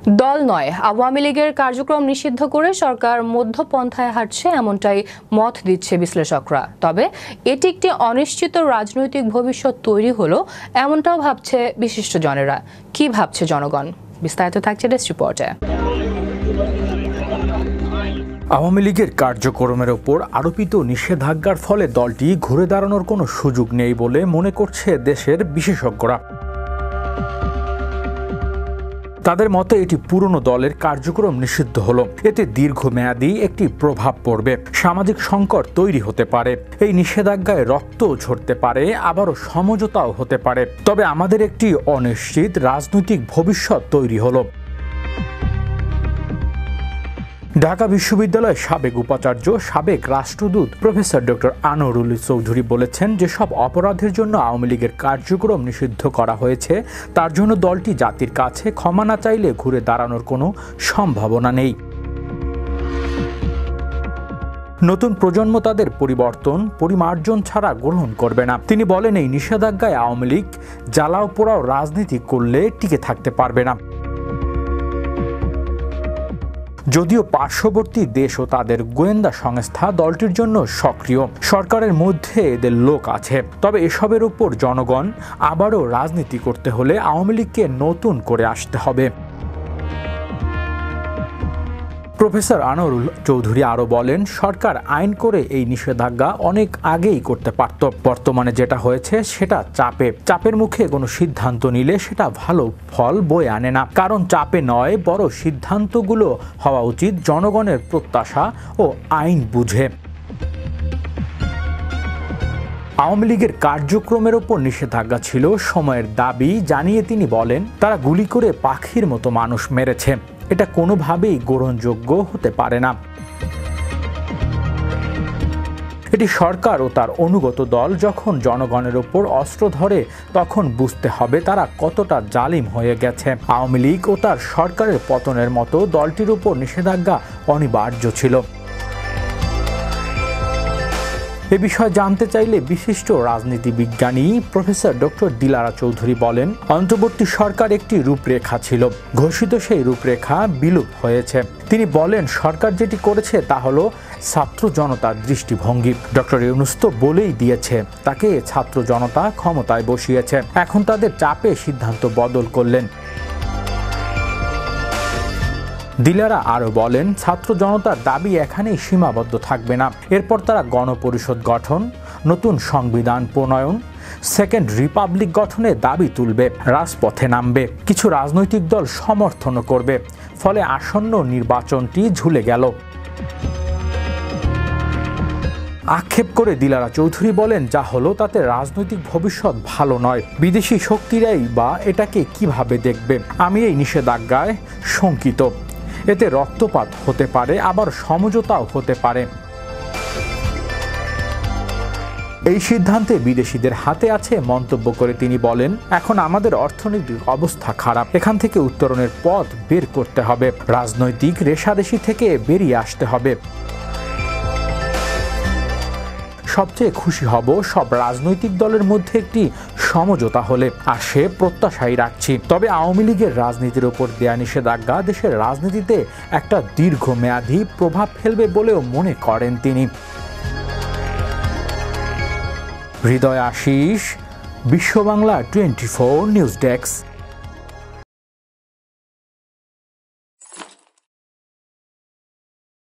দল নয়, আওয়ামী লীগের কার্যক্রম নিষিদ্ধ করে সরকার মধ্যপন্থায় হাঁটছে এমনটাই মত দিচ্ছে বিশ্লেষকরা। তবে এটি একটি অনিশ্চিত রাজনৈতিক ভবিষ্যৎ তৈরি হলো এমনটাও ভাবছে বিশিষ্টজনেরা। কি ভাবছে জনগণ? বিস্তারিত থাকছে ডেস্ক রিপোর্টে। আওয়ামী লীগের কার্যক্রমের ওপর আরোপিত নিষেধাজ্ঞার ফলে দলটি ঘুরে দাঁড়ানোর কোনো সুযোগ নেই বলে মনে করছে দেশের বিশেষজ্ঞরা। তাদের মতে এটি পুরনো দলের কার্যক্রম নিষিদ্ধ হলো, এতে দীর্ঘমেয়াদী একটি প্রভাব পড়বে, সামাজিক সংকট তৈরি হতে পারে, এই নিষেধাজ্ঞায় রক্তও ঝরতে পারে, আবারও সমঝোতাও হতে পারে। তবে আমাদের একটি অনিশ্চিত রাজনৈতিক ভবিষ্যৎ তৈরি হলো। ঢাকা বিশ্ববিদ্যালয়ের সাবেক উপাচার্য, সাবেক রাষ্ট্রদূত প্রফেসর ডক্টর আনোয়ারুল চৌধুরী বলেছেন, যেসব অপরাধের জন্য আওয়ামী লীগের কার্যক্রম নিষিদ্ধ করা হয়েছে তার জন্য দলটি জাতির কাছে ক্ষমা না চাইলে ঘুরে দাঁড়ানোর কোনো সম্ভাবনা নেই। নতুন প্রজন্ম তাদের পরিবর্তন পরিমার্জন ছাড়া গ্রহণ করবে না। তিনি বলেন, এই নিষেধাজ্ঞায় আওয়ামী লীগ জ্বালাও পোড়াও রাজনীতি করলে টিকে থাকতে পারবে না। যদিও পার্শ্ববর্তী দেশ ও তাদের গোয়েন্দা সংস্থা দলটির জন্য সক্রিয়, সরকারের মধ্যে এদের লোক আছে, তবে এসবের উপর জনগণ আবারও রাজনীতি করতে হলে আওয়ামী লীগকে নতুন করে আসতে হবে। প্রফেসর আনোয়ারুল চৌধুরী আরও বলেন, সরকার আইন করে এই নিষেধাজ্ঞা অনেক আগেই করতে পারত। বর্তমানে যেটা হয়েছে সেটা চাপের মুখে কোনো সিদ্ধান্ত নিলে সেটা ভালো ফল বয়ে আনে না। কারণ চাপে নয়, বড় সিদ্ধান্তগুলো হওয়া উচিত জনগণের প্রত্যাশা ও আইন বুঝে। আওয়ামী লীগের কার্যক্রমের ওপর নিষেধাজ্ঞা ছিল সময়ের দাবি জানিয়ে তিনি বলেন, তারা গুলি করে পাখির মতো মানুষ মেরেছে, এটা কোনোভাবেই গ্রহণযোগ্য হতে পারে না। এটি সরকার ও তার অনুগত দল যখন জনগণের ওপর অস্ত্র ধরে তখন বুঝতে হবে তারা কতটা জালিম হয়ে গেছে। আওয়ামী লীগ ও তার সরকারের পতনের মতো দলটির উপর নিষেধাজ্ঞা অনিবার্য ছিল। এ বিষয়ে জানতে চাইলে বিশিষ্ট রাজনীতি বিজ্ঞানী প্রফেসর ডক্টর দিলারা চৌধুরী বলেন, অন্তর্বর্তী সরকার একটি রূপরেখা ছিল, ঘোষিত সেই রূপরেখা বিলুপ্ত হয়েছে। তিনি বলেন, সরকার যেটি করেছে তা হলো ছাত্র জনতার দৃষ্টিভঙ্গি। ডক্টর ইউনূস তো বলেই দিয়েছে তাকে ছাত্র জনতা ক্ষমতায় বসিয়েছে, এখন তাদের চাপে সিদ্ধান্ত বদল করলেন। দিলারা আরও বলেন, ছাত্র জনতার দাবি এখানেই সীমাবদ্ধ থাকবে না, এরপর তারা গণপরিষদ গঠন, নতুন সংবিধান প্রণয়ন, সেকেন্ড রিপাবলিক গঠনের দাবি তুলবে, রাজপথে নামবে, কিছু রাজনৈতিক দল সমর্থনও করবে, ফলে আসন্ন নির্বাচনটি ঝুলে গেল। আক্ষেপ করে দিলারা চৌধুরী বলেন, যা হলো তাতে রাজনৈতিক ভবিষ্যৎ ভালো নয়, বিদেশি শক্তিরাই বা এটাকে কিভাবে দেখবে। আমি এই নিষেধাজ্ঞায় শঙ্কিত, এতে রক্তপাত হতে পারে, আবার সমঝোতাও হতে পারে। এই সিদ্ধান্তে বিদেশিদের হাতে আছে মন্তব্য করে তিনি বলেন, এখন আমাদের অর্থনৈতিক অবস্থা খারাপ, এখান থেকে উত্তরণের পথ বের করতে হবে, রাজনৈতিক রেষারেষি থেকে বেরিয়ে আসতে হবে। সবচেয়ে খুশি হব সব রাজনৈতিক দলের মধ্যে একটি সমঝোতা হলে, আর সে প্রত্যাশাই রাখছি। তবে আওয়ামী লীগের রাজনীতির ওপর দেয়া নিষেধাজ্ঞা দেশের রাজনীতিতে একটা দীর্ঘমেয়াদী প্রভাব ফেলবে বলেও মনে করেন তিনি। হৃদয় আশিস, বিশ্ব বাংলা 24 নিউজ ডেস্ক।